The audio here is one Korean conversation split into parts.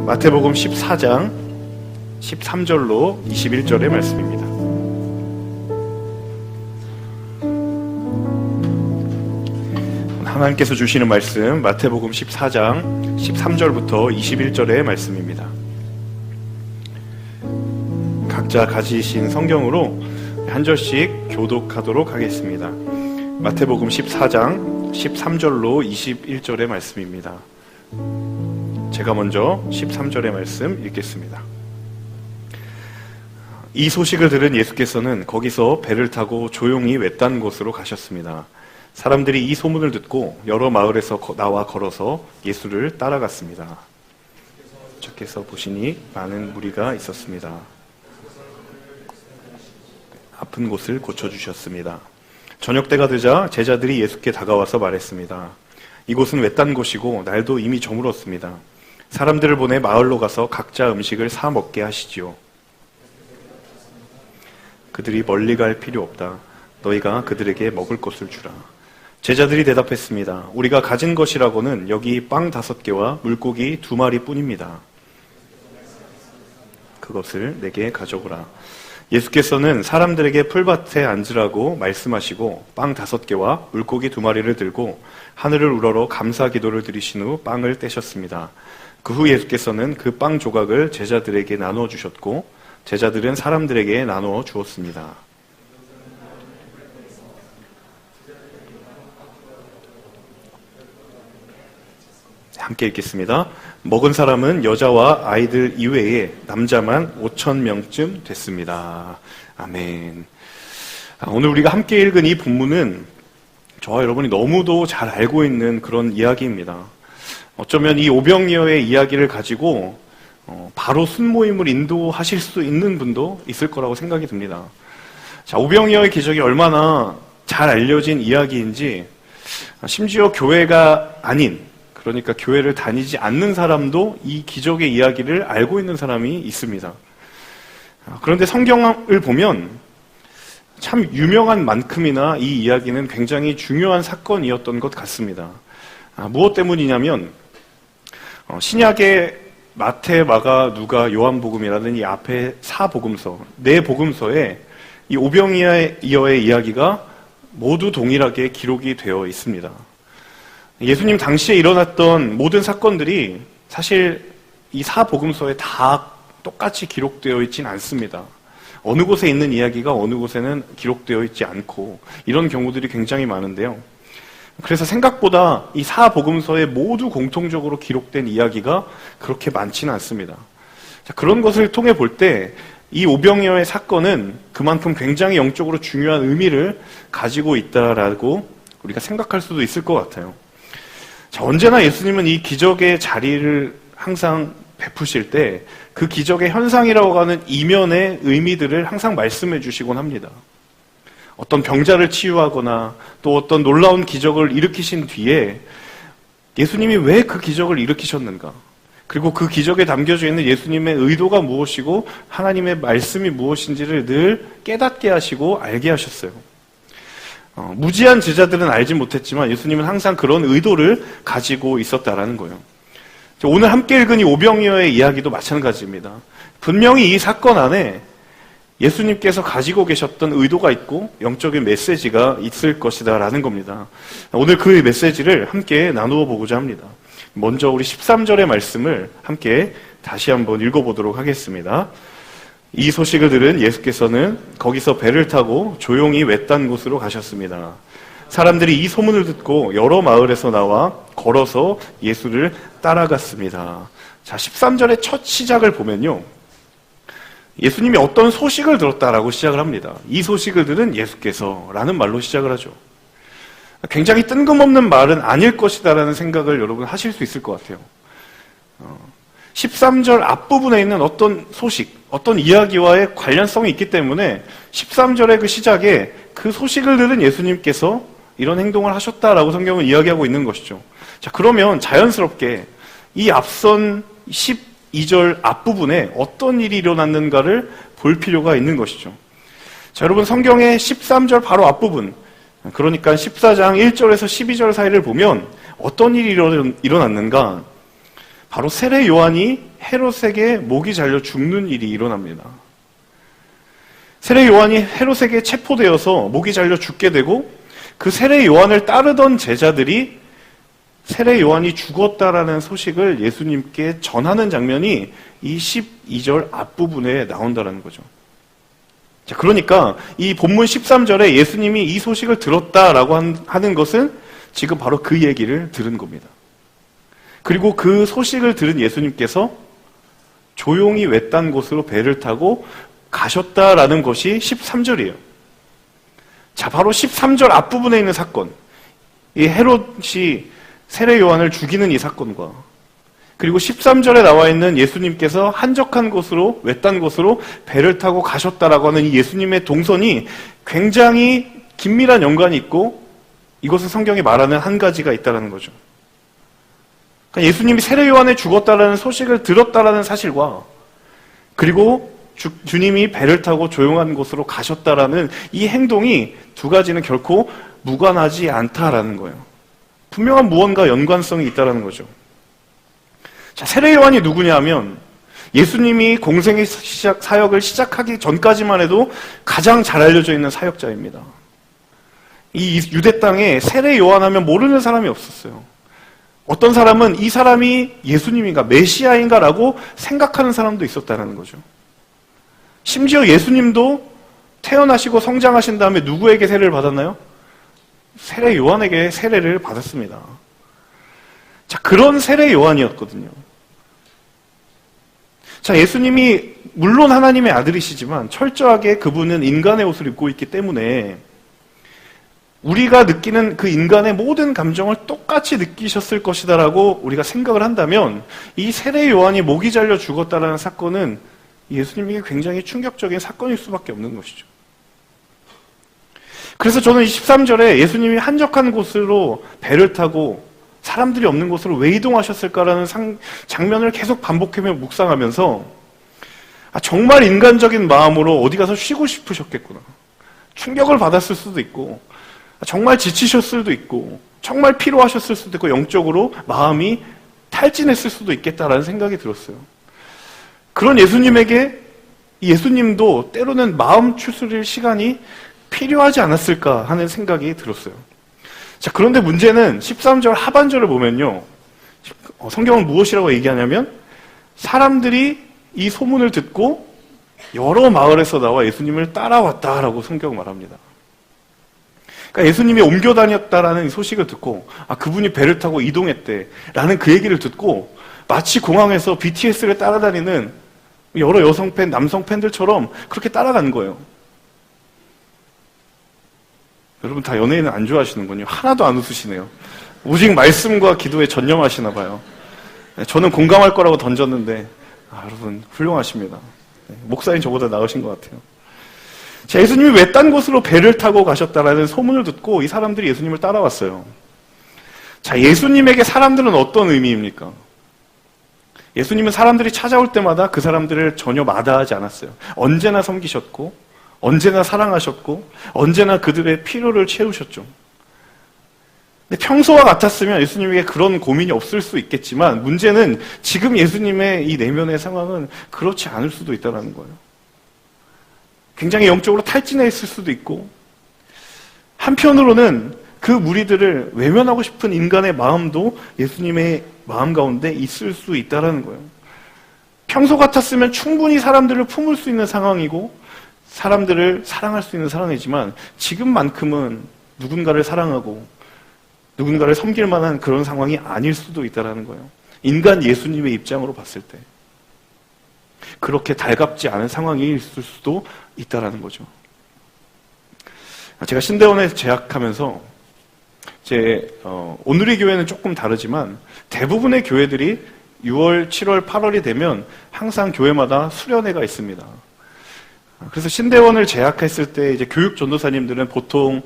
마태복음 14장 13절로 21절의 말씀입니다. 하나님께서 주시는 말씀 마태복음 14장 13절부터 21절의 말씀입니다. 각자 가지신 성경으로 한 절씩 교독하도록 하겠습니다. 마태복음 14장 13절로 21절의 말씀입니다. 제가 먼저 13절의 말씀 읽겠습니다. 이 소식을 들은 예수께서는 거기서 배를 타고 조용히 외딴 곳으로 가셨습니다. 사람들이 이 소문을 듣고 여러 마을에서 나와 걸어서 예수를 따라갔습니다. 주께서 보시니 많은 무리가 있었습니다. 아픈 곳을 고쳐주셨습니다. 저녁 때가 되자 제자들이 예수께 다가와서 말했습니다. 이곳은 외딴 곳이고 날도 이미 저물었습니다. 사람들을 보내 마을로 가서 각자 음식을 사 먹게 하시지요. 그들이 멀리 갈 필요 없다. 너희가 그들에게 먹을 것을 주라. 제자들이 대답했습니다. 우리가 가진 것이라고는 여기 빵 5개와 물고기 2마리 뿐입니다. 그것을 내게 가져오라. 예수께서는 사람들에게 풀밭에 앉으라고 말씀하시고 빵 5개와 물고기 2마리를 들고 하늘을 우러러 감사 기도를 드리신 후 빵을 떼셨습니다. 그 후 예수께서는 그 빵 조각을 제자들에게 나누어 주셨고 제자들은 사람들에게 나누어 주었습니다. 함께 읽겠습니다. 먹은 사람은 여자와 아이들 이외에 남자만 5,000명쯤 됐습니다. 아멘. 오늘 우리가 함께 읽은 이 본문은 저와 여러분이 너무도 잘 알고 있는 그런 이야기입니다. 어쩌면 이 오병이어의 이야기를 가지고 바로 순모임을 인도하실 수 있는 분도 있을 거라고 생각이 듭니다. 자, 오병이어의 기적이 얼마나 잘 알려진 이야기인지 심지어 교회가 아닌, 그러니까 교회를 다니지 않는 사람도 이 기적의 이야기를 알고 있는 사람이 있습니다. 그런데 성경을 보면 참 유명한 만큼이나 이 이야기는 굉장히 중요한 사건이었던 것 같습니다. 무엇 때문이냐면 신약의 마태, 마가, 누가, 요한복음이라는 이 앞에 4복음서, 4복음서에 이 오병이어의 이야기가 모두 동일하게 기록이 되어 있습니다. 예수님 당시에 일어났던 모든 사건들이 사실 이 4복음서에 다 똑같이 기록되어 있진 않습니다. 어느 곳에 있는 이야기가 어느 곳에는 기록되어 있지 않고 이런 경우들이 굉장히 많은데요. 그래서 생각보다 이 4복음서에 모두 공통적으로 기록된 이야기가 그렇게 많지는 않습니다. 자, 그런 것을 통해 볼 때 이 오병이어의 사건은 그만큼 굉장히 영적으로 중요한 의미를 가지고 있다라고 우리가 생각할 수도 있을 것 같아요. 자, 언제나 예수님은 이 기적의 자리를 항상 베푸실 때 그 기적의 현상이라고 하는 이면의 의미들을 항상 말씀해 주시곤 합니다. 어떤 병자를 치유하거나 또 어떤 놀라운 기적을 일으키신 뒤에 예수님이 왜 그 기적을 일으키셨는가? 그리고 그 기적에 담겨져 있는 예수님의 의도가 무엇이고 하나님의 말씀이 무엇인지를 늘 깨닫게 하시고 알게 하셨어요. 무지한 제자들은 알지 못했지만 예수님은 항상 그런 의도를 가지고 있었다라는 거예요. 오늘 함께 읽은 이 오병이어의 이야기도 마찬가지입니다. 분명히 이 사건 안에 예수님께서 가지고 계셨던 의도가 있고 영적인 메시지가 있을 것이다 라는 겁니다. 오늘 그 메시지를 함께 나누어 보고자 합니다. 먼저 우리 13절의 말씀을 함께 다시 한번 읽어보도록 하겠습니다. 이 소식을 들은 예수께서는 거기서 배를 타고 조용히 외딴 곳으로 가셨습니다. 사람들이 이 소문을 듣고 여러 마을에서 나와 걸어서 예수를 따라갔습니다. 자, 13절의 첫 시작을 보면요. 예수님이 어떤 소식을 들었다라고 시작을 합니다. 이 소식을 들은 예수께서 라는 말로 시작을 하죠. 굉장히 뜬금없는 말은 아닐 것이다라는 생각을 여러분 하실 수 있을 것 같아요. 13절 앞부분에 있는 어떤 소식, 어떤 이야기와의 관련성이 있기 때문에 13절의 그 시작에 그 소식을 들은 예수님께서 이런 행동을 하셨다라고 성경은 이야기하고 있는 것이죠. 자, 그러면 자연스럽게 이 앞선 12절 앞부분에 어떤 일이 일어났는가를 볼 필요가 있는 것이죠. 자, 여러분 성경의 13절 바로 앞부분, 그러니까 14장 1절에서 12절 사이를 보면 어떤 일이 일어났는가? 바로 세례 요한이 헤롯에게 목이 잘려 죽는 일이 일어납니다. 세례 요한이 헤롯에게 체포되어서 목이 잘려 죽게 되고 그 세례 요한을 따르던 제자들이 세례 요한이 죽었다라는 소식을 예수님께 전하는 장면이 이 12절 앞부분에 나온다는 거죠. 자, 그러니까 이 본문 13절에 예수님이 이 소식을 들었다라고 하는 것은 지금 바로 그 얘기를 들은 겁니다. 그리고 그 소식을 들은 예수님께서 조용히 외딴 곳으로 배를 타고 가셨다라는 것이 13절이에요. 자, 바로 13절 앞부분에 있는 사건, 이 헤롯이 세례 요한을 죽이는 이 사건과 그리고 13절에 나와 있는 예수님께서 한적한 곳으로 외딴 곳으로 배를 타고 가셨다라고 하는 이 예수님의 동선이 굉장히 긴밀한 연관이 있고 이것은 성경이 말하는 한 가지가 있다는 거죠. 그러니까 예수님이 세례 요한에 죽었다라는 소식을 들었다라는 사실과 그리고 주님이 배를 타고 조용한 곳으로 가셨다라는 이 행동이 두 가지는 결코 무관하지 않다라는 거예요. 분명한 무언가 연관성이 있다라는 거죠. 자, 세례 요한이 누구냐 하면 예수님이 공생의 사역을 시작하기 전까지만 해도 가장 잘 알려져 있는 사역자입니다. 이 유대 땅에 세례 요한 하면 모르는 사람이 없었어요. 어떤 사람은 이 사람이 예수님인가 메시아인가라고 생각하는 사람도 있었다는 거죠. 심지어 예수님도 태어나시고 성장하신 다음에 누구에게 세례를 받았나요? 세례 요한에게 세례를 받았습니다. 자, 그런 세례 요한이었거든요. 자, 예수님이 물론 하나님의 아들이시지만 철저하게 그분은 인간의 옷을 입고 있기 때문에 우리가 느끼는 그 인간의 모든 감정을 똑같이 느끼셨을 것이다라고 우리가 생각을 한다면 이 세례 요한이 목이 잘려 죽었다라는 사건은 예수님에게 굉장히 충격적인 사건일 수밖에 없는 것이죠. 그래서 저는 13절에 예수님이 한적한 곳으로 배를 타고 사람들이 없는 곳으로 왜 이동하셨을까라는 장면을 계속 반복하며 묵상하면서 정말 인간적인 마음으로 어디 가서 쉬고 싶으셨겠구나. 충격을 받았을 수도 있고 정말 지치셨을 수도 있고 정말 피로하셨을 수도 있고 영적으로 마음이 탈진했을 수도 있겠다라는 생각이 들었어요. 그런 예수님에게 예수님도 때로는 마음 추스릴 시간이 필요하지 않았을까 하는 생각이 들었어요. 자, 그런데 문제는 13절 하반절을 보면요. 성경은 무엇이라고 얘기하냐면 사람들이 이 소문을 듣고 여러 마을에서 나와 예수님을 따라왔다라고 성경은 말합니다. 그러니까 예수님이 옮겨 다녔다라는 소식을 듣고 그분이 배를 타고 이동했대라는 그 얘기를 듣고 마치 공항에서 BTS를 따라다니는 여러 여성 팬, 남성 팬들처럼 그렇게 따라간 거예요. 여러분 다 연예인은 안 좋아하시는군요. 하나도 안 웃으시네요. 오직 말씀과 기도에 전념하시나 봐요. 저는 공감할 거라고 던졌는데 여러분 훌륭하십니다. 목사님 저보다 나으신 것 같아요. 자, 예수님이 외딴 곳으로 배를 타고 가셨다라는 소문을 듣고 이 사람들이 예수님을 따라왔어요. 자, 예수님에게 사람들은 어떤 의미입니까? 예수님은 사람들이 찾아올 때마다 그 사람들을 전혀 마다하지 않았어요. 언제나 섬기셨고 언제나 사랑하셨고 언제나 그들의 필요를 채우셨죠. 근데 평소와 같았으면 예수님에게 그런 고민이 없을 수 있겠지만 문제는 지금 예수님의 이 내면의 상황은 그렇지 않을 수도 있다는 거예요. 굉장히 영적으로 탈진해 있을 수도 있고 한편으로는 그 무리들을 외면하고 싶은 인간의 마음도 예수님의 마음 가운데 있을 수 있다는 거예요. 평소 같았으면 충분히 사람들을 품을 수 있는 상황이고 사람들을 사랑할 수 있는 상황이지만 지금만큼은 누군가를 사랑하고 누군가를 섬길 만한 그런 상황이 아닐 수도 있다는 거예요. 인간 예수님의 입장으로 봤을 때 그렇게 달갑지 않은 상황이 있을 수도 있다는 거죠. 제가 신대원에 재학하면서 오늘의 교회는 조금 다르지만 대부분의 교회들이 6월, 7월, 8월이 되면 항상 교회마다 수련회가 있습니다. 그래서 신대원을 재학했을 때 이제 교육 전도사님들은 보통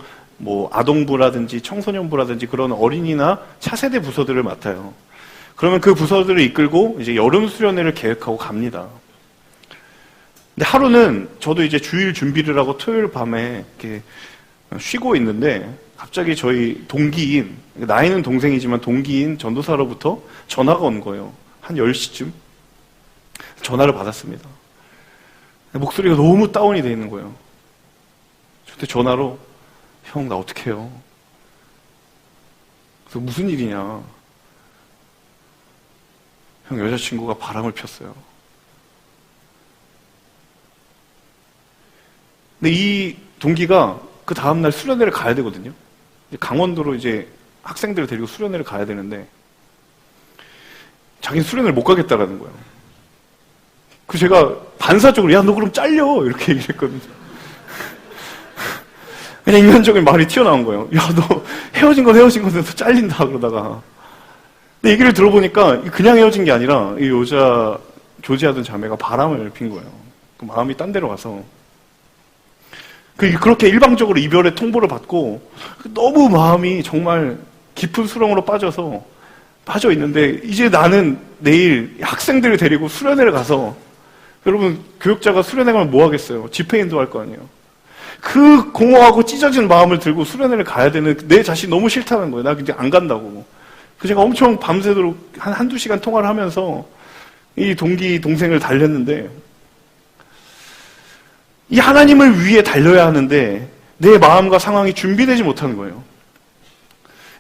아동부라든지 청소년부라든지 그런 어린이나 차세대 부서들을 맡아요. 그러면 그 부서들을 이끌고 이제 여름 수련회를 계획하고 갑니다. 근데 하루는 저도 이제 주일 준비를 하고 토요일 밤에 이렇게 쉬고 있는데 갑자기 저희 동기인, 나이는 동생이지만 동기인 전도사로부터 전화가 온 거예요. 한 10시쯤 전화를 받았습니다. 목소리가 너무 다운이 돼 있는 거예요. 그때 전화로 형, 나 어떡해요? 그래서 무슨 일이냐? 형, 여자친구가 바람을 폈어요. 근데 이 동기가 그 다음날 수련회를 가야 되거든요. 강원도로 이제 학생들을 데리고 수련회를 가야 되는데 자기는 수련회를 못 가겠다라는 거예요. 그 제가 반사적으로 야, 너 그럼 잘려! 이렇게 얘기를 했거든요. 그냥 인간적인 말이 튀어나온 거예요. 야, 너 헤어진 건데 너 잘린다 그러다가. 근데 얘기를 들어보니까 그냥 헤어진 게 아니라 이 여자 교제하던 자매가 바람을 핀 거예요. 그 마음이 딴 데로 가서 그렇게 일방적으로 이별의 통보를 받고 너무 마음이 정말 깊은 수렁으로 빠져 있는데 이제 나는 내일 학생들을 데리고 수련회를 가서 여러분 교육자가 수련회 가면 뭐 하겠어요? 집회인도 할 거 아니에요. 그 공허하고 찢어진 마음을 들고 수련회를 가야 되는 내 자신이 너무 싫다는 거예요. 나 이제 안 간다고. 그래서 제가 엄청 밤새도록 한두 시간 통화를 하면서 이 동생을 달랬는데 이 하나님을 위해 달려야 하는데 내 마음과 상황이 준비되지 못하는 거예요.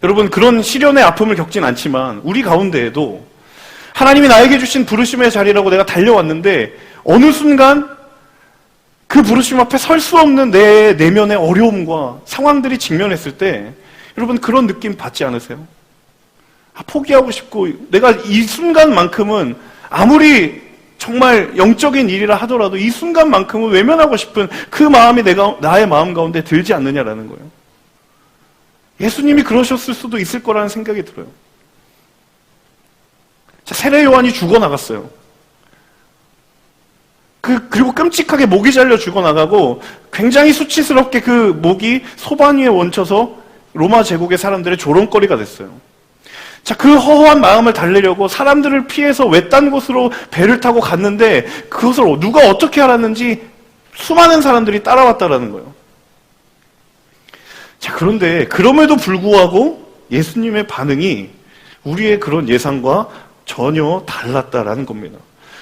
여러분 그런 시련의 아픔을 겪진 않지만 우리 가운데에도 하나님이 나에게 주신 부르심의 자리라고 내가 달려왔는데 어느 순간 그 부르심 앞에 설 수 없는 내 내면의 어려움과 상황들이 직면했을 때 여러분 그런 느낌 받지 않으세요? 포기하고 싶고 내가 이 순간만큼은 아무리 정말 영적인 일이라 하더라도 이 순간만큼은 외면하고 싶은 그 마음이 나의 마음 가운데 들지 않느냐라는 거예요. 예수님이 그러셨을 수도 있을 거라는 생각이 들어요. 세례 요한이 죽어나갔어요. 그리고 끔찍하게 목이 잘려 죽어나가고 굉장히 수치스럽게 그 목이 소반 위에 얹혀서 로마 제국의 사람들의 조롱거리가 됐어요. 자, 그 허허한 마음을 달래려고 사람들을 피해서 외딴 곳으로 배를 타고 갔는데 그것을 누가 어떻게 알았는지 수많은 사람들이 따라왔다라는 거예요. 자, 그런데 그럼에도 불구하고 예수님의 반응이 우리의 그런 예상과 전혀 달랐다라는 겁니다.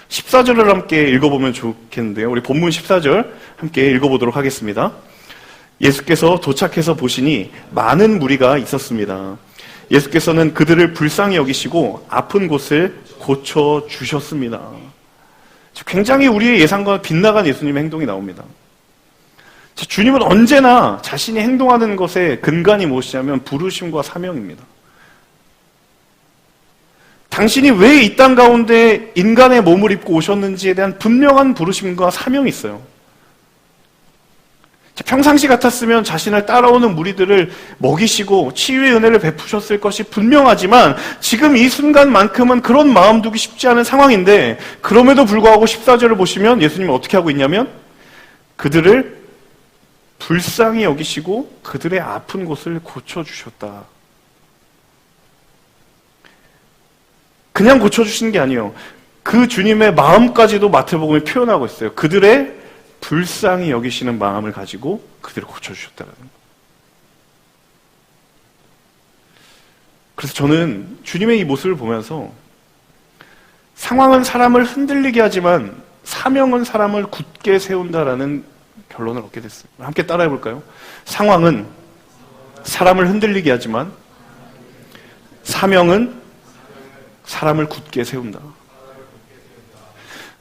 14절을 함께 읽어보면 좋겠는데요. 우리 본문 14절 함께 읽어보도록 하겠습니다. 예수께서 도착해서 보시니 많은 무리가 있었습니다. 예수께서는 그들을 불쌍히 여기시고 아픈 곳을 고쳐주셨습니다. 굉장히 우리의 예상과 빗나간 예수님의 행동이 나옵니다. 주님은 언제나 자신이 행동하는 것의 근간이 무엇이냐면 부르심과 사명입니다. 당신이 왜 이 땅 가운데 인간의 몸을 입고 오셨는지에 대한 분명한 부르심과 사명이 있어요. 평상시 같았으면 자신을 따라오는 무리들을 먹이시고 치유의 은혜를 베푸셨을 것이 분명하지만 지금 이 순간만큼은 그런 마음 두기 쉽지 않은 상황인데 그럼에도 불구하고 14절을 보시면 예수님이 어떻게 하고 있냐면 그들을 불쌍히 여기시고 그들의 아픈 곳을 고쳐주셨다. 그냥 고쳐주시는 게 아니에요. 그 주님의 마음까지도 마태복음에 표현하고 있어요. 그들의 불쌍히 여기시는 마음을 가지고 그들을 고쳐주셨다는 거예요. 그래서 저는 주님의 이 모습을 보면서 상황은 사람을 흔들리게 하지만 사명은 사람을 굳게 세운다라는 결론을 얻게 됐어요. 함께 따라해 볼까요? 상황은 사람을 흔들리게 하지만 사명은 사람을 굳게 세운다.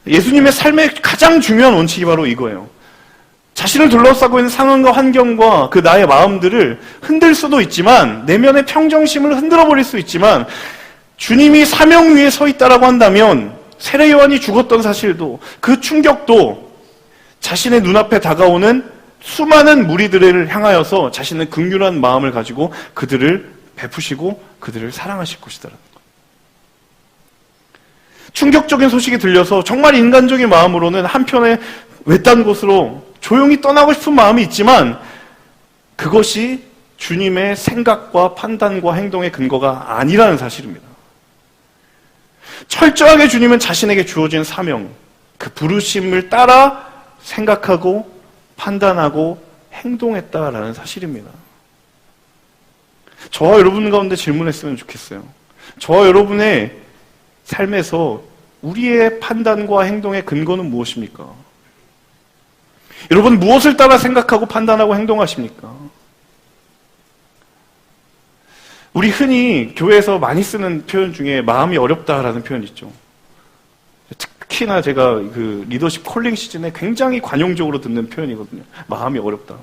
예수님의 삶의 가장 중요한 원칙이 바로 이거예요. 자신을 둘러싸고 있는 상황과 환경과 그 나의 마음들을 흔들 수도 있지만 내면의 평정심을 흔들어버릴 수 있지만 주님이 사명 위에 서 있다라고 한다면 세례 요한이 죽었던 사실도 그 충격도 자신의 눈앞에 다가오는 수많은 무리들을 향하여서 자신의 긍휼한 마음을 가지고 그들을 베푸시고 그들을 사랑하실 것이다라는 거예요. 충격적인 소식이 들려서 정말 인간적인 마음으로는 한편에 외딴 곳으로 조용히 떠나고 싶은 마음이 있지만 그것이 주님의 생각과 판단과 행동의 근거가 아니라는 사실입니다. 철저하게 주님은 자신에게 주어진 사명, 그 부르심을 따라 생각하고 판단하고 행동했다라는 사실입니다. 저와 여러분 가운데 질문했으면 좋겠어요. 저와 여러분의 삶에서 우리의 판단과 행동의 근거는 무엇입니까? 여러분, 무엇을 따라 생각하고 판단하고 행동하십니까? 우리 흔히 교회에서 많이 쓰는 표현 중에 마음이 어렵다라는 표현이 있죠. 특히나 제가 그 리더십 콜링 시즌에 굉장히 관용적으로 듣는 표현이거든요. 마음이 어렵다.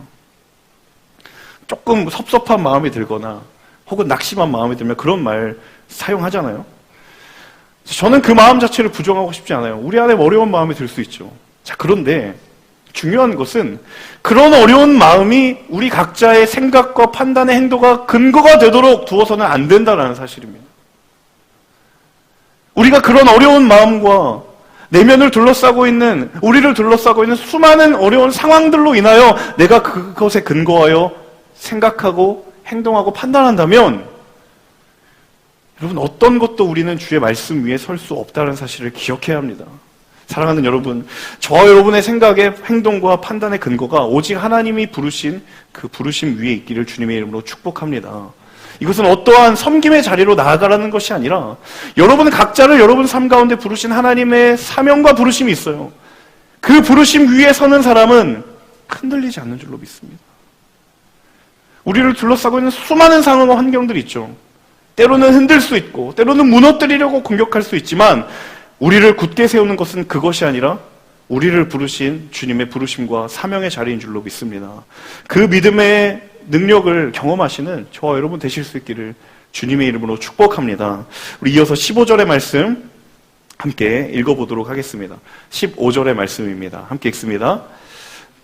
조금 섭섭한 마음이 들거나 혹은 낙심한 마음이 들면 그런 말 사용하잖아요. 저는 그 마음 자체를 부정하고 싶지 않아요. 우리 안에 어려운 마음이 들 수 있죠. 자, 그런데 중요한 것은 그런 어려운 마음이 우리 각자의 생각과 판단의 행동과 근거가 되도록 두어서는 안 된다는 사실입니다. 우리가 그런 어려운 마음과 내면을 둘러싸고 있는, 우리를 둘러싸고 있는 수많은 어려운 상황들로 인하여 내가 그것에 근거하여 생각하고 행동하고 판단한다면 여러분, 어떤 것도 우리는 주의 말씀 위에 설 수 없다는 사실을 기억해야 합니다. 사랑하는 여러분, 저와 여러분의 생각의 행동과 판단의 근거가 오직 하나님이 부르신 그 부르심 위에 있기를 주님의 이름으로 축복합니다. 이것은 어떠한 섬김의 자리로 나아가라는 것이 아니라 여러분 각자를 여러분 삶 가운데 부르신 하나님의 사명과 부르심이 있어요. 그 부르심 위에 서는 사람은 흔들리지 않는 줄로 믿습니다. 우리를 둘러싸고 있는 수많은 상황과 환경들이 있죠. 때로는 흔들 수 있고 때로는 무너뜨리려고 공격할 수 있지만 우리를 굳게 세우는 것은 그것이 아니라 우리를 부르신 주님의 부르심과 사명의 자리인 줄로 믿습니다. 그 믿음의 능력을 경험하시는 저와 여러분 되실 수 있기를 주님의 이름으로 축복합니다. 우리 이어서 15절의 말씀 함께 읽어보도록 하겠습니다. 15절의 말씀입니다. 함께 읽습니다.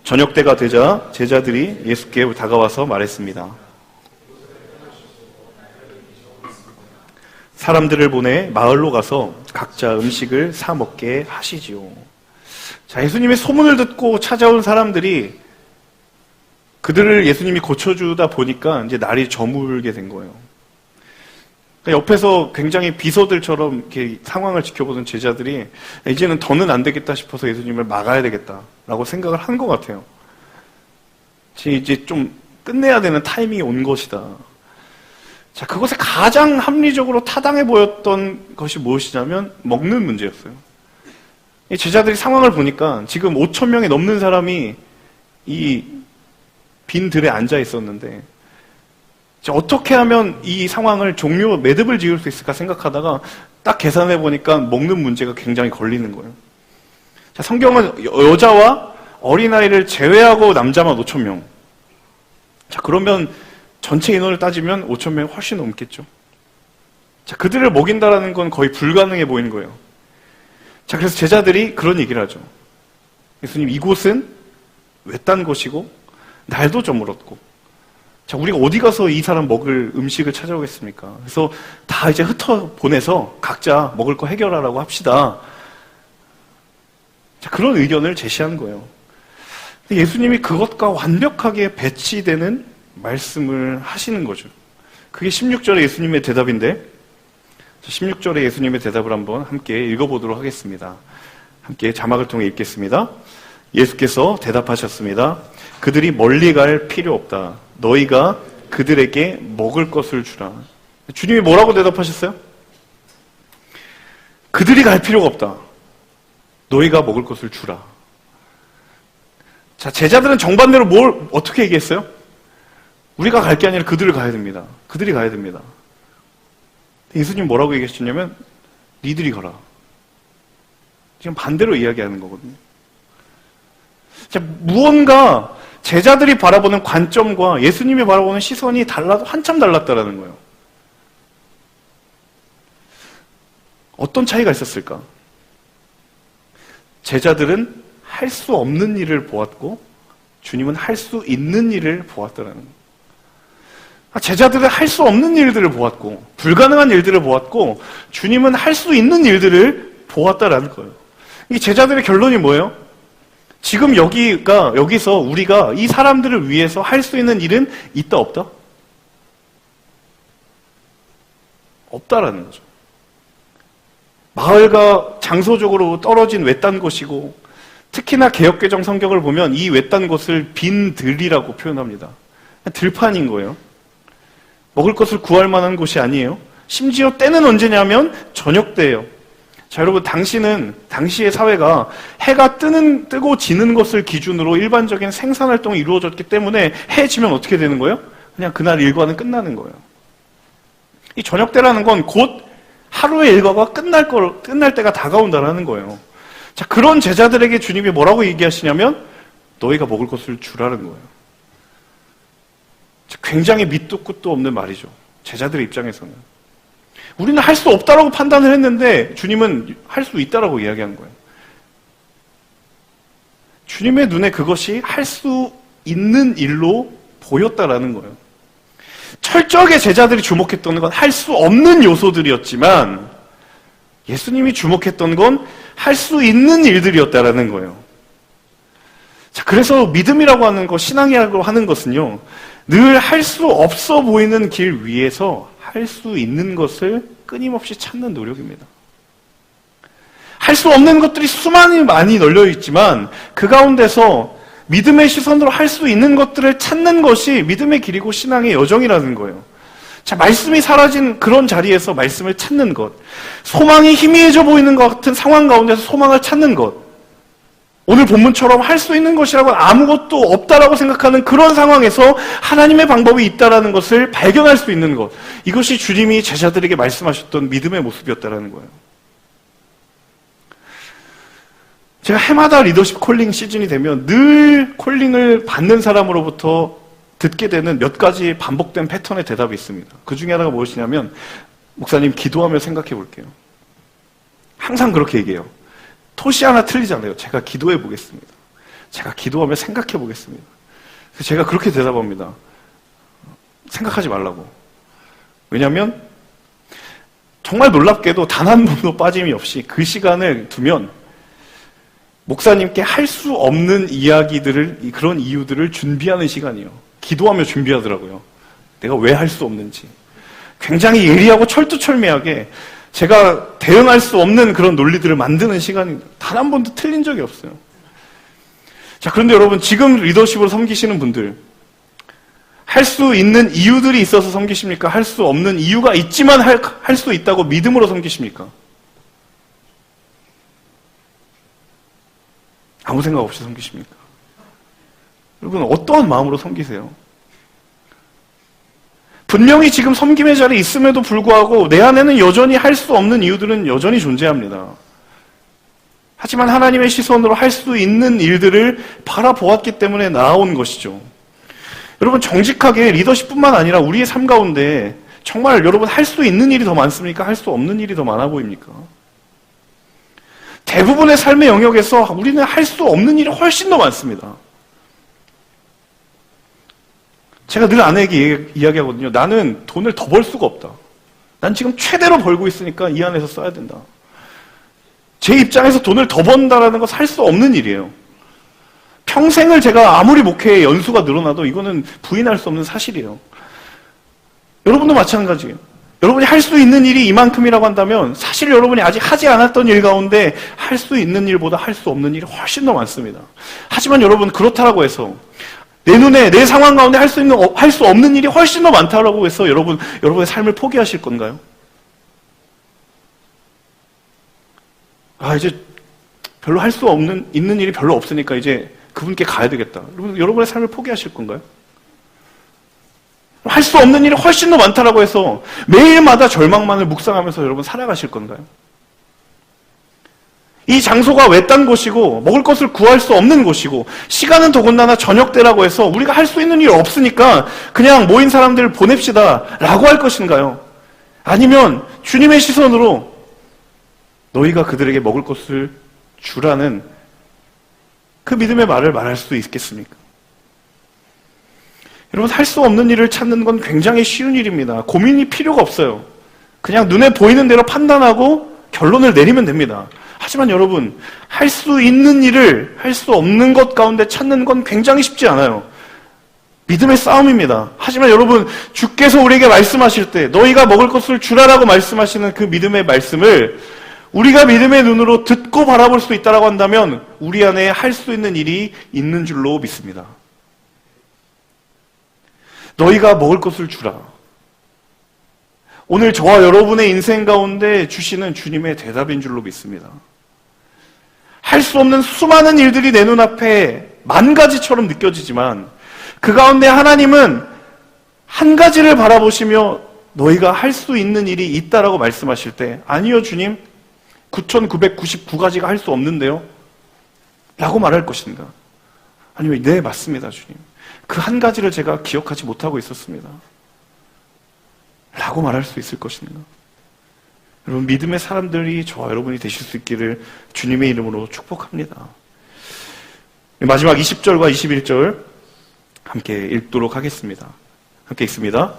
저녁 때가 되자 제자들이 예수께 다가와서 말했습니다. 사람들을 보내 마을로 가서 각자 음식을 사 먹게 하시지요. 자, 예수님의 소문을 듣고 찾아온 사람들이 그들을 예수님이 고쳐주다 보니까 이제 날이 저물게 된 거예요. 그러니까 옆에서 굉장히 비서들처럼 이렇게 상황을 지켜보던 제자들이 이제는 더는 안 되겠다 싶어서 예수님을 막아야 되겠다라고 생각을 한 것 같아요. 이제 좀 끝내야 되는 타이밍이 온 것이다. 자, 그것에 가장 합리적으로 타당해 보였던 것이 무엇이냐면 먹는 문제였어요. 이 제자들이 상황을 보니까 지금 5천 명이 넘는 사람이 이 빈 들에 앉아 있었는데 어떻게 하면 이 상황을 매듭을 지을 수 있을까 생각하다가 딱 계산해 보니까 먹는 문제가 굉장히 걸리는 거예요. 자, 성경은 여자와 어린아이를 제외하고 남자만 5천 명. 자, 그러면 전체 인원을 따지면 5천 명이 훨씬 넘겠죠. 자, 그들을 먹인다라는 건 거의 불가능해 보이는 거예요. 자, 그래서 제자들이 그런 얘기를 하죠. 예수님, 이곳은 외딴 곳이고 날도 저물었고, 자, 우리가 어디 가서 이 사람 먹을 음식을 찾아오겠습니까? 그래서 다 이제 흩어 보내서 각자 먹을 거 해결하라고 합시다. 자, 그런 의견을 제시한 거예요. 근데 예수님이 그것과 완벽하게 배치되는 말씀을 하시는 거죠. 그게 16절의 예수님의 대답인데, 16절의 예수님의 대답을 한번 함께 읽어보도록 하겠습니다. 함께 자막을 통해 읽겠습니다. 예수께서 대답하셨습니다. 그들이 멀리 갈 필요 없다. 너희가 그들에게 먹을 것을 주라. 주님이 뭐라고 대답하셨어요? 그들이 갈 필요가 없다. 너희가 먹을 것을 주라. 자, 제자들은 정반대로 어떻게 얘기했어요? 우리가 갈 게 아니라 그들을 가야 됩니다. 그들이 가야 됩니다. 예수님 뭐라고 얘기하셨냐면 니들이 가라. 지금 반대로 이야기하는 거거든요. 자, 무언가 제자들이 바라보는 관점과 예수님이 바라보는 시선이 한참 달랐다라는 거예요. 어떤 차이가 있었을까? 제자들은 할 수 없는 일을 보았고 주님은 할 수 있는 일을 보았다라는 거예요. 제자들은 할 수 없는 일들을 보았고 불가능한 일들을 보았고 주님은 할 수 있는 일들을 보았다라는 거예요. 이 제자들의 결론이 뭐예요? 지금 여기서 우리가 이 사람들을 위해서 할 수 있는 일은 있다 없다? 없다라는 거죠. 마을과 장소적으로 떨어진 외딴 곳이고 특히나 개역개정 성경을 보면 이 외딴 곳을 빈 들이라고 표현합니다. 들판인 거예요. 먹을 것을 구할 만한 곳이 아니에요. 심지어 때는 언제냐면 저녁 때예요. 자, 여러분, 당시의 사회가 해가 뜨고 지는 것을 기준으로 일반적인 생산활동이 이루어졌기 때문에 해 지면 어떻게 되는 거예요? 그냥 그날 일과는 끝나는 거예요. 이 저녁 때라는 건 곧 하루의 일과가 끝날 때가 다가온다라는 거예요. 자, 그런 제자들에게 주님이 뭐라고 얘기하시냐면 너희가 먹을 것을 주라는 거예요. 자, 굉장히 밑도 끝도 없는 말이죠. 제자들의 입장에서는. 우리는 할 수 없다라고 판단을 했는데 주님은 할 수 있다라고 이야기한 거예요. 주님의 눈에 그것이 할 수 있는 일로 보였다라는 거예요. 철저하게 제자들이 주목했던 건 할 수 없는 요소들이었지만 예수님이 주목했던 건 할 수 있는 일들이었다라는 거예요. 자, 그래서 믿음이라고 하는 것, 신앙이라고 하는 것은요, 늘 할 수 없어 보이는 길 위에서 할 수 있는 것을 끊임없이 찾는 노력입니다. 할 수 없는 것들이 많이 널려 있지만 그 가운데서 믿음의 시선으로 할 수 있는 것들을 찾는 것이 믿음의 길이고 신앙의 여정이라는 거예요. 자, 말씀이 사라진 그런 자리에서 말씀을 찾는 것, 소망이 희미해져 보이는 것 같은 상황 가운데서 소망을 찾는 것, 오늘 본문처럼 할 수 있는 것이라고 아무것도 없다라고 생각하는 그런 상황에서 하나님의 방법이 있다라는 것을 발견할 수 있는 것, 이것이 주님이 제자들에게 말씀하셨던 믿음의 모습이었다라는 거예요. 제가 해마다 리더십 콜링 시즌이 되면 늘 콜링을 받는 사람으로부터 듣게 되는 몇 가지 반복된 패턴의 대답이 있습니다. 그 중에 하나가 무엇이냐면, 목사님 기도하며 생각해 볼게요. 항상 그렇게 얘기해요. 토시 하나 틀리잖아요. 제가 기도해 보겠습니다. 제가 기도하며 생각해 보겠습니다. 그래서 제가 그렇게 대답합니다. 생각하지 말라고. 왜냐하면 정말 놀랍게도 단 한 번도 빠짐이 없이 그 시간을 두면 목사님께 할 수 없는 이야기들을, 그런 이유들을 준비하는 시간이에요. 기도하며 준비하더라고요. 내가 왜 할 수 없는지. 굉장히 예리하고 철두철미하게 제가 대응할 수 없는 그런 논리들을 만드는 시간이 단 한 번도 틀린 적이 없어요. 자, 그런데 여러분, 지금 리더십으로 섬기시는 분들, 할 수 있는 이유들이 있어서 섬기십니까? 할 수 없는 이유가 있지만 할 수 있다고 믿음으로 섬기십니까? 아무 생각 없이 섬기십니까? 여러분, 어떠한 마음으로 섬기세요? 분명히 지금 섬김의 자리에 있음에도 불구하고 내 안에는 여전히 할 수 없는 이유들은 여전히 존재합니다. 하지만 하나님의 시선으로 할 수 있는 일들을 바라보았기 때문에 나아온 것이죠. 여러분, 정직하게 리더십뿐만 아니라 우리의 삶 가운데 정말 여러분 할 수 있는 일이 더 많습니까? 할 수 없는 일이 더 많아 보입니까? 대부분의 삶의 영역에서 우리는 할 수 없는 일이 훨씬 더 많습니다. 제가 늘 아내에게 이야기하거든요. 나는 돈을 더 벌 수가 없다. 난 지금 최대로 벌고 있으니까 이 안에서 써야 된다. 제 입장에서 돈을 더 번다라는 것은 할 수 없는 일이에요. 평생을 제가 아무리 목회의 연수가 늘어나도 이거는 부인할 수 없는 사실이에요. 여러분도 마찬가지예요. 여러분이 할 수 있는 일이 이만큼이라고 한다면 사실 여러분이 아직 하지 않았던 일 가운데 할 수 있는 일보다 할 수 없는 일이 훨씬 더 많습니다. 하지만 여러분, 그렇다라고 해서 내 눈에 내 상황 가운데 할 수 없는 일이 훨씬 더 많다라고 해서 여러분의 삶을 포기하실 건가요? 이제 별로 할 수 있는 일이 별로 없으니까 이제 그분께 가야 되겠다. 여러분의 삶을 포기하실 건가요? 할 수 없는 일이 훨씬 더 많다라고 해서 매일마다 절망만을 묵상하면서 여러분 살아가실 건가요? 이 장소가 외딴 곳이고 먹을 것을 구할 수 없는 곳이고 시간은 더군다나 저녁 때라고 해서 우리가 할 수 있는 일이 없으니까 그냥 모인 사람들을 보냅시다 라고 할 것인가요? 아니면 주님의 시선으로 너희가 그들에게 먹을 것을 주라는 그 믿음의 말을 말할 수 있겠습니까? 여러분, 할 수 없는 일을 찾는 건 굉장히 쉬운 일입니다. 고민이 필요가 없어요. 그냥 눈에 보이는 대로 판단하고 결론을 내리면 됩니다. 하지만 여러분, 할 수 있는 일을 할 수 없는 것 가운데 찾는 건 굉장히 쉽지 않아요. 믿음의 싸움입니다. 하지만 여러분, 주께서 우리에게 말씀하실 때 너희가 먹을 것을 주라라고 말씀하시는 그 믿음의 말씀을 우리가 믿음의 눈으로 듣고 바라볼 수 있다라고 한다면 우리 안에 할 수 있는 일이 있는 줄로 믿습니다. 너희가 먹을 것을 주라. 오늘 저와 여러분의 인생 가운데 주시는 주님의 대답인 줄로 믿습니다. 할 수 없는 수많은 일들이 내 눈앞에 만 가지처럼 느껴지지만 그 가운데 하나님은 한 가지를 바라보시며 너희가 할 수 있는 일이 있다라고 말씀하실 때 아니요 주님 9,999가지가 할 수 없는데요 라고 말할 것인가? 아니면 네 맞습니다 주님 그 한 가지를 제가 기억하지 못하고 있었습니다 라고 말할 수 있을 것인가? 여러분 믿음의 사람들이 저와 여러분이 되실 수 있기를 주님의 이름으로 축복합니다. 마지막 20절과 21절 함께 읽도록 하겠습니다. 함께 읽습니다.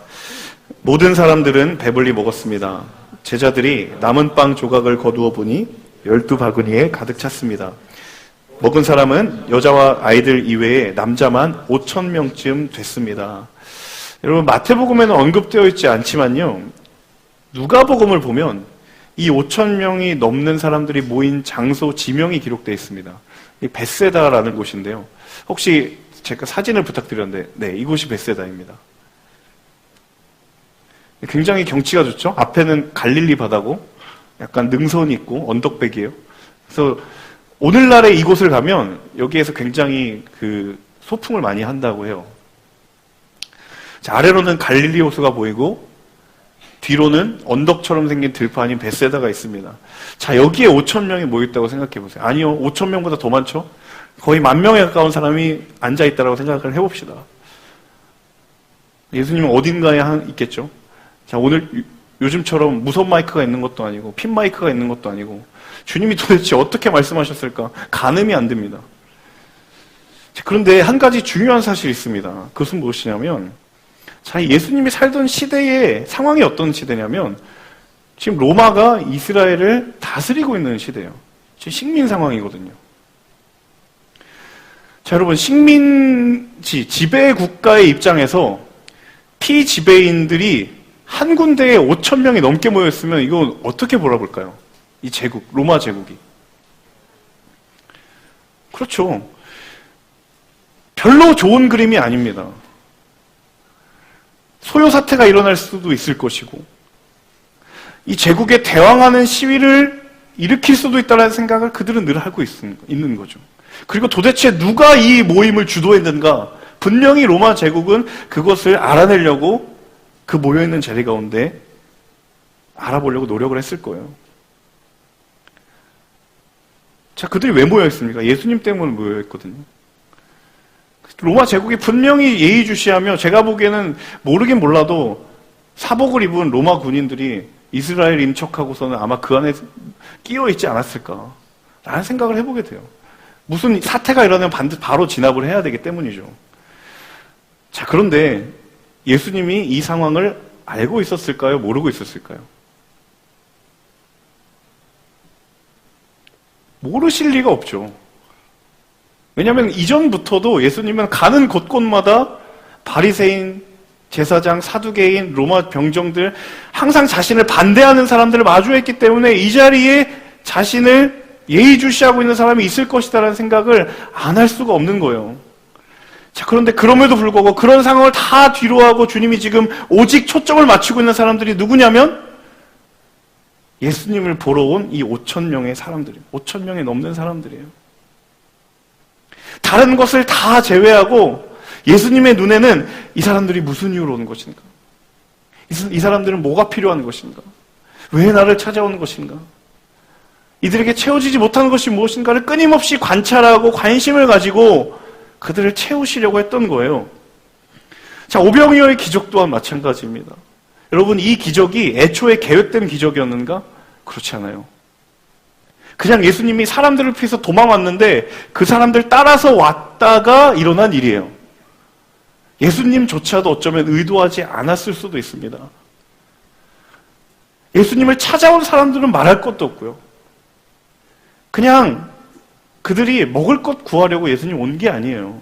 모든 사람들은 배불리 먹었습니다. 제자들이 남은 빵 조각을 거두어 보니 12바구니에 가득 찼습니다. 먹은 사람은 여자와 아이들 이외에 남자만 5,000명쯤 됐습니다. 여러분 마태복음에는 언급되어 있지 않지만요. 누가복음을 보면 이 5,000명이 넘는 사람들이 모인 장소 지명이 기록되어 있습니다. 이 벳세다라는 곳인데요. 혹시 제가 사진을 부탁드렸는데 네, 이곳이 벳세다입니다. 굉장히 경치가 좋죠? 앞에는 갈릴리 바다고 약간 능선이 있고 언덕백이에요. 그래서 오늘날에 이곳을 가면 여기에서 굉장히 그 소풍을 많이 한다고 해요. 자, 아래로는 갈릴리 호수가 보이고 뒤로는 언덕처럼 생긴 들판인 벳세다가 있습니다. 자, 여기에 5,000명이 모였다고 생각해 보세요. 아니요, 5,000명보다 더 많죠? 거의 10,000명에 가까운 사람이 앉아있다고 생각을 해봅시다. 예수님은 어딘가에 있겠죠? 자, 오늘 요즘처럼 무선 마이크가 있는 것도 아니고 핀 마이크가 있는 것도 아니고 주님이 도대체 어떻게 말씀하셨을까? 가늠이 안 됩니다. 자, 그런데 한 가지 중요한 사실이 있습니다. 그것은 무엇이냐면 자, 예수님이 살던 시대의 상황이 어떤 시대냐면 지금 로마가 이스라엘을 다스리고 있는 시대예요. 지금 식민 상황이거든요. 자, 여러분 식민지, 지배 국가의 입장에서 피지배인들이 한 군데에 5,000명이 넘게 모였으면 이거 어떻게 몰아볼까요? 이 제국, 로마 제국이. 그렇죠. 별로 좋은 그림이 아닙니다. 소요 사태가 일어날 수도 있을 것이고 이 제국에 대항하는 시위를 일으킬 수도 있다는 생각을 그들은 늘 하고 있는 거죠. 그리고 도대체 누가 이 모임을 주도했는가? 분명히 로마 제국은 그것을 알아내려고 그 모여있는 자리 가운데 알아보려고 노력을 했을 거예요. 자, 그들이 왜 모여있습니까? 예수님 때문에 모여있거든요. 로마 제국이 분명히 예의주시하며 제가 보기에는 모르긴 몰라도 사복을 입은 로마 군인들이 이스라엘 인척하고서는 아마 그 안에 끼어있지 않았을까 라는 생각을 해보게 돼요. 무슨 사태가 일어나면 바로 진압을 해야 되기 때문이죠. 자, 그런데 예수님이 이 상황을 알고 있었을까요? 모르고 있었을까요? 모르실 리가 없죠. 왜냐하면 이전부터도 예수님은 가는 곳곳마다 바리새인, 제사장, 사두개인, 로마 병정들 항상 자신을 반대하는 사람들을 마주했기 때문에 이 자리에 자신을 예의주시하고 있는 사람이 있을 것이다라는 생각을 안 할 수가 없는 거예요. 자, 그런데 그럼에도 불구하고 그런 상황을 다 뒤로하고 주님이 지금 오직 초점을 맞추고 있는 사람들이 누구냐면 예수님을 보러 온 이 5,000명의 사람들이에요. 5,000명이 넘는 사람들이에요. 다른 것을 다 제외하고 예수님의 눈에는 이 사람들이 무슨 이유로 오는 것인가? 이 사람들은 뭐가 필요한 것인가? 왜 나를 찾아오는 것인가? 이들에게 채워지지 못하는 것이 무엇인가를 끊임없이 관찰하고 관심을 가지고 그들을 채우시려고 했던 거예요. 자, 오병이어의 기적 또한 마찬가지입니다. 여러분, 이 기적이 애초에 계획된 기적이었는가? 그렇지 않아요. 그냥 예수님이 사람들을 피해서 도망왔는데 그 사람들 따라서 왔다가 일어난 일이에요. 예수님조차도 어쩌면 의도하지 않았을 수도 있습니다. 예수님을 찾아온 사람들은 말할 것도 없고요. 그냥 그들이 먹을 것 구하려고 예수님 온 게 아니에요.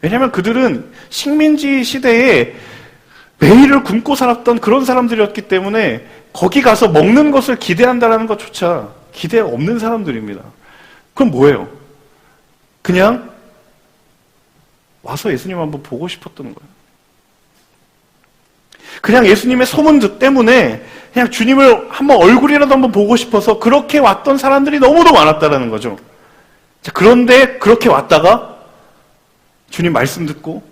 왜냐하면 그들은 식민지 시대에 매일을 굶고 살았던 그런 사람들이었기 때문에 거기 가서 먹는 것을 기대한다는 것조차 기대 없는 사람들입니다. 그럼 뭐예요? 그냥 와서 예수님 한번 보고 싶었던 거예요. 그냥 예수님의 소문 때문에 그냥 주님을 한번 얼굴이라도 한번 보고 싶어서 그렇게 왔던 사람들이 너무도 많았다라는 거죠. 자, 그런데 그렇게 왔다가 주님 말씀 듣고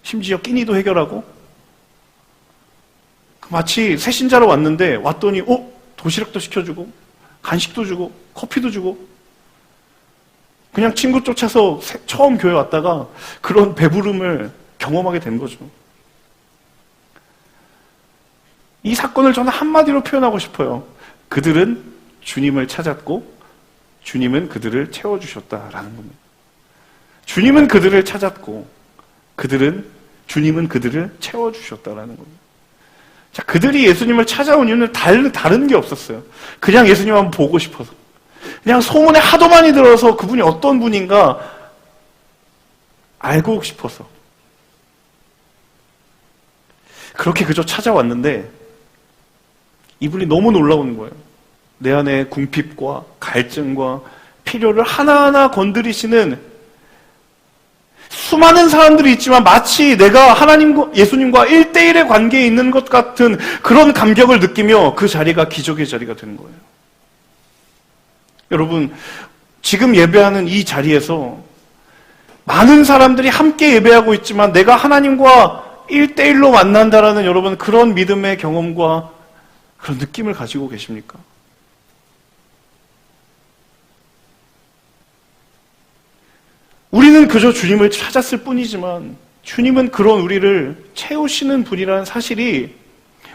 심지어 끼니도 해결하고 마치 새신자로 왔는데 왔더니 도시락도 시켜주고 간식도 주고 커피도 주고 그냥 친구 쫓아서 처음 교회 왔다가 그런 배부름을 경험하게 된 거죠. 이 사건을 저는 한마디로 표현하고 싶어요. 그들은 주님을 찾았고 주님은 그들을 채워주셨다라는 겁니다. 주님은 그들을 찾았고 주님은 그들을 채워주셨다라는 겁니다. 자, 그들이 예수님을 찾아온 이유는 다른 게 없었어요. 그냥 예수님 한번 보고 싶어서. 그냥 소문에 하도 많이 들어서 그분이 어떤 분인가 알고 싶어서. 그렇게 그저 찾아왔는데 이분이 너무 놀라운 거예요. 내 안에 궁핍과 갈증과 필요를 하나하나 건드리시는 수많은 사람들이 있지만 마치 내가 예수님과 1대1의 관계에 있는 것 같은 그런 감격을 느끼며 그 자리가 기적의 자리가 되는 거예요. 여러분, 지금 예배하는 이 자리에서 많은 사람들이 함께 예배하고 있지만 내가 하나님과 1대1로 만난다라는 여러분 그런 믿음의 경험과 그런 느낌을 가지고 계십니까? 우리는 그저 주님을 찾았을 뿐이지만 주님은 그런 우리를 채우시는 분이라는 사실이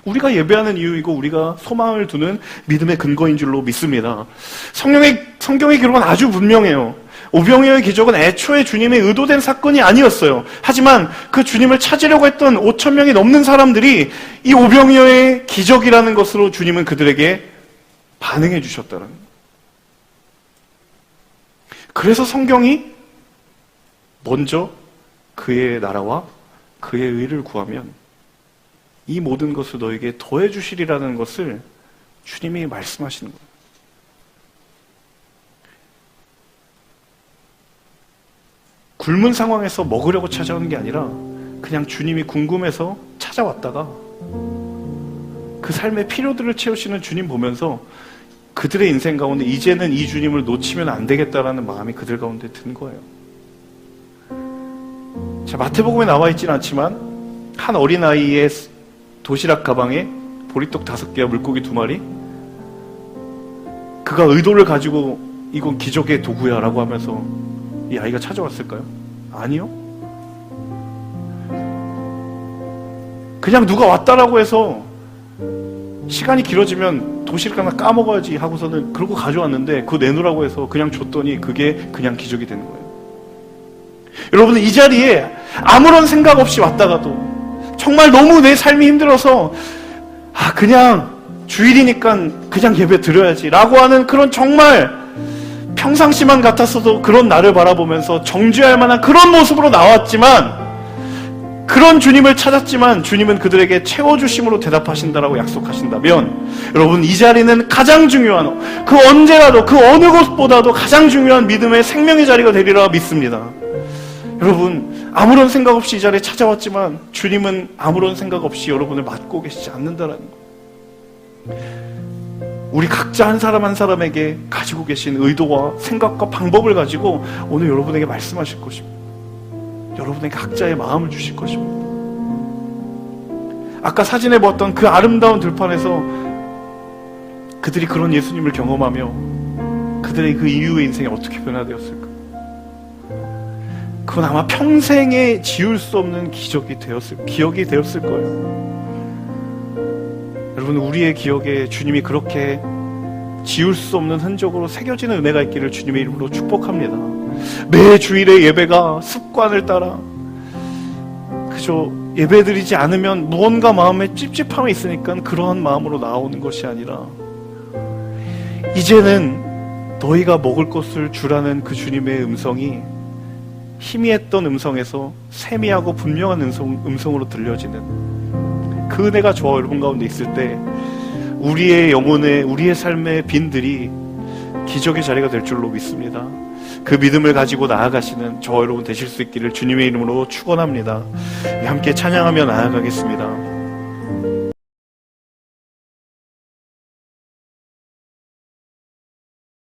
우리가 예배하는 이유이고 우리가 소망을 두는 믿음의 근거인 줄로 믿습니다. 성경의 기록은 아주 분명해요. 오병이어의 기적은 애초에 주님의 의도된 사건이 아니었어요. 하지만 그 주님을 찾으려고 했던 5천 명이 넘는 사람들이 이 오병이어의 기적이라는 것으로 주님은 그들에게 반응해 주셨다는 거예요. 그래서 성경이 먼저 그의 나라와 그의 의를 구하면 이 모든 것을 너에게 더해 주시리라는 것을 주님이 말씀하시는 거예요. 굶은 상황에서 먹으려고 찾아오는 게 아니라 그냥 주님이 궁금해서 찾아왔다가 그 삶의 필요들을 채우시는 주님 보면서 그들의 인생 가운데 이제는 이 주님을 놓치면 안 되겠다라는 마음이 그들 가운데 든 거예요. 자, 마태복음에 나와 있지는 않지만 한 어린아이의 도시락 가방에 보리떡 5개와 물고기 2마리, 그가 의도를 가지고 이건 기적의 도구야 라고 하면서 이 아이가 찾아왔을까요? 아니요. 그냥 누가 왔다라고 해서 시간이 길어지면 도시락 하나 까먹어야지 하고서는 그러고 가져왔는데 그거 내놓으라고 해서 그냥 줬더니 그게 그냥 기적이 된 거예요. 여러분은 이 자리에 아무런 생각 없이 왔다가도 정말 너무 내 삶이 힘들어서 그냥 주일이니까 그냥 예배 드려야지 라고 하는 그런 정말 평상시만 같았어도 그런 나를 바라보면서 정죄할 만한 그런 모습으로 나왔지만 그런 주님을 찾았지만 주님은 그들에게 채워주심으로 대답하신다라고 약속하신다면 여러분 이 자리는 가장 중요한 그 언제라도 그 어느 곳보다도 가장 중요한 믿음의 생명의 자리가 되리라 믿습니다. 여러분 아무런 생각 없이 이 자리에 찾아왔지만 주님은 아무런 생각 없이 여러분을 맡고 계시지 않는다라는 거예요. 우리 각자 한 사람 한 사람에게 가지고 계신 의도와 생각과 방법을 가지고 오늘 여러분에게 말씀하실 것입니다. 여러분에게 각자의 마음을 주실 것입니다. 아까 사진에 보았던 그 아름다운 들판에서 그들이 그런 예수님을 경험하며 그들의 그 이후의 인생이 어떻게 변화되었을까? 그건 아마 평생에 지울 수 없는 기억이 되었을 거예요. 여러분 우리의 기억에 주님이 그렇게 지울 수 없는 흔적으로 새겨지는 은혜가 있기를 주님의 이름으로 축복합니다. 매 주일의 예배가 습관을 따라 그저 예배드리지 않으면 무언가 마음에 찝찝함이 있으니까 그러한 마음으로 나오는 것이 아니라 이제는 너희가 먹을 것을 주라는 그 주님의 음성이 희미했던 음성에서 세미하고 분명한 음성으로 들려지는 그 은혜가 저와 여러분 가운데 있을 때 우리의 영혼의 우리의 삶의 빈들이 기적의 자리가 될 줄로 믿습니다. 그 믿음을 가지고 나아가시는 저와 여러분 되실 수 있기를 주님의 이름으로 축원합니다. 함께 찬양하며 나아가겠습니다.